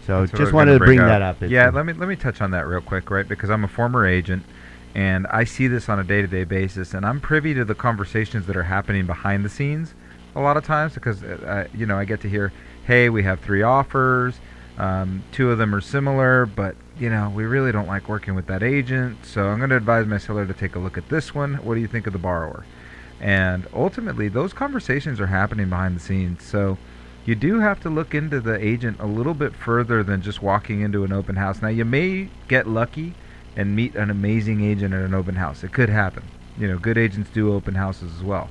So That's what I just was wanted gonna to bring up. that up. Yeah, let me touch on that real quick, right? Because I'm a former agent, and I see this on a day-to-day basis, and I'm privy to the conversations that are happening behind the scenes a lot of times because I get to hear, hey, we have 3 offers, 2 of them are similar, but we really don't like working with that agent, so I'm going to advise my seller to take a look at this one. What do you think of the borrower? And ultimately, those conversations are happening behind the scenes. So you do have to look into the agent a little bit further than just walking into an open house. Now, you may get lucky and meet an amazing agent at an open house. It could happen. Good agents do open houses as well.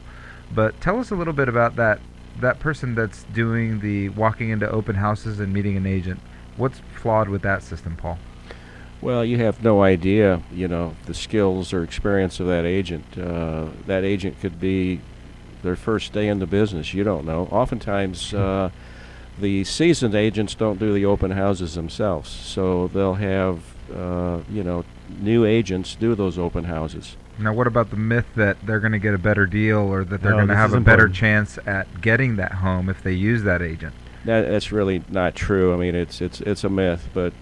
But tell us a little bit about that person that's doing the walking into open houses and meeting an agent. What's flawed with that system, Paul? Well, you have no idea, the skills or experience of that agent. That agent could be their first day in the business. You don't know. Oftentimes, the seasoned agents don't do the open houses themselves, so they'll have, new agents do those open houses. Now, what about the myth that they're going to get a better deal or that they're going to have a better chance at getting that home if they use that agent? That's really not true. I mean, it's a myth, but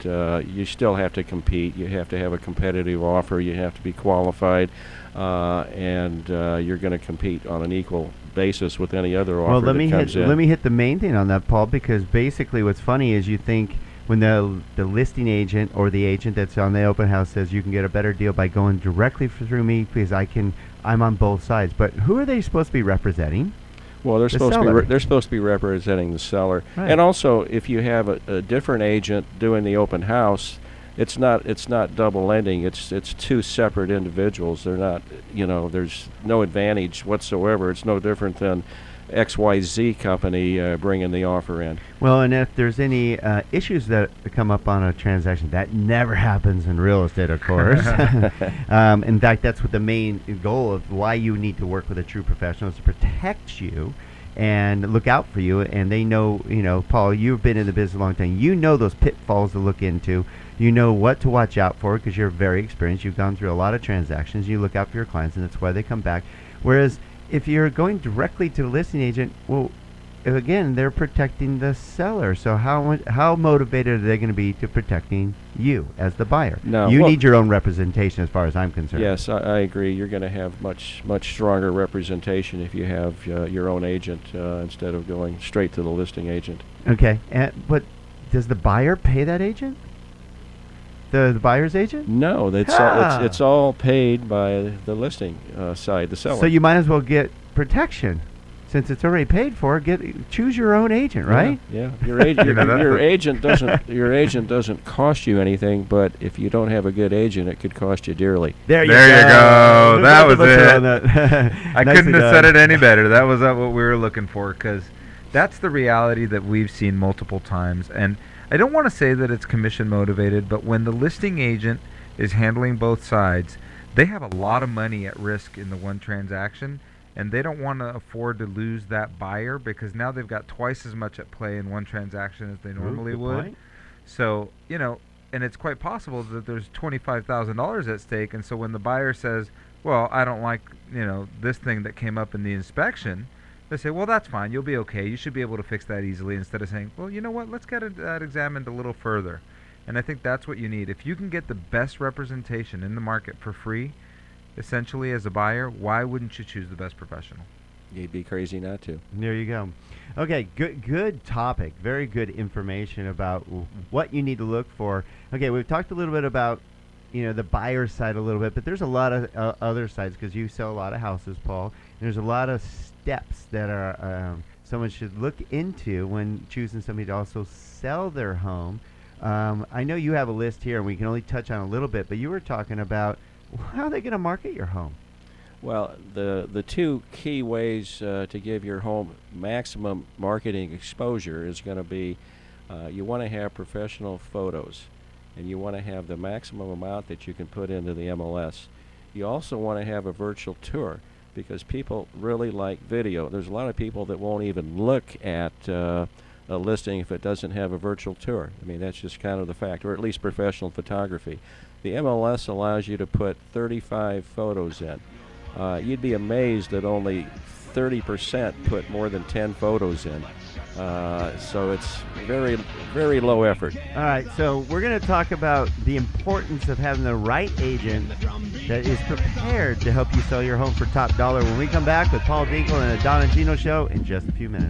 you still have to compete. You have to have a competitive offer. You have to be qualified, and you're going to compete on an equal basis with any other offer that comes in. Let me hit the main thing on that, Paul, because basically what's funny is you think when the listing agent or the agent that's on the open house says you can get a better deal by going directly through me because I'm on both sides. But who are they supposed to be representing? Well, they're supposed to be representing the seller, right. And also if you have a different agent doing the open house, it's not double lending. It's 2 separate individuals. They're not, there's no advantage whatsoever. It's no different than XYZ company bringing the offer in. Well, and if there's any issues that come up on a transaction, that never happens in real estate, of course. In fact, that's what the main goal of why you need to work with a true professional is to protect you and look out for you. And they know, Paul, you've been in the business a long time. You know those pitfalls to look into. You know what to watch out for because you're very experienced. You've gone through a lot of transactions. You look out for your clients, and that's why they come back. Whereas if you're going directly to the listing agent, well, again, they're protecting the seller. So how motivated are they going to be to protecting you as the buyer? No, you need your own representation as far as I'm concerned. Yes, I agree. You're going to have much stronger representation if you have your own agent instead of going straight to the listing agent. Okay, but does the buyer pay that agent? The buyer's agent? No, it's all paid by the listing side, the seller. So you might as well get protection, since it's already paid for. Choose your own agent, right? Yeah. Your agent doesn't cost you anything, but if you don't have a good agent, it could cost you dearly. There you go. That was it. I couldn't have said it any better. That was what we were looking for, because that's the reality that we've seen multiple times. And I don't want to say that it's commission motivated, but when the listing agent is handling both sides, they have a lot of money at risk in the one transaction, and they don't want to afford to lose that buyer because now they've got twice as much at play in one transaction as they normally would. Point. So, and it's quite possible that there's $25,000 at stake, and so when the buyer says, well, I don't like, this thing that came up in the inspection, they say, well, that's fine. You'll be okay. You should be able to fix that easily, instead of saying, well, you know what? Let's get that examined a little further. And I think that's what you need. If you can get the best representation in the market for free, essentially as a buyer, why wouldn't you choose the best professional? You'd be crazy not to. There you go. Okay, good topic. Very good information about what you need to look for. Okay, we've talked a little bit about the buyer side a little bit, but there's a lot of other sides because you sell a lot of houses, Paul. There's a lot of steps that are someone should look into when choosing somebody to also sell their home. I know you have a list here, and we can only touch on a little bit, but you were talking about how are they going to market your home? Well, the 2 key ways to give your home maximum marketing exposure is going to be you want to have professional photos, and you want to have the maximum amount that you can put into the MLS. You also want to have a virtual tour because people really like video. There's a lot of people that won't even look at a listing if it doesn't have a virtual tour. I mean, that's just kind of the fact, or at least professional photography. The MLS allows you to put 35 photos in. You'd be amazed that only 30% put more than 10 photos in. So it's very, very low effort. All right, so we're going to talk about the importance of having the right agent that is prepared to help you sell your home for top dollar when we come back with Paul Dinkel and the Don and Gino Show in just a few minutes.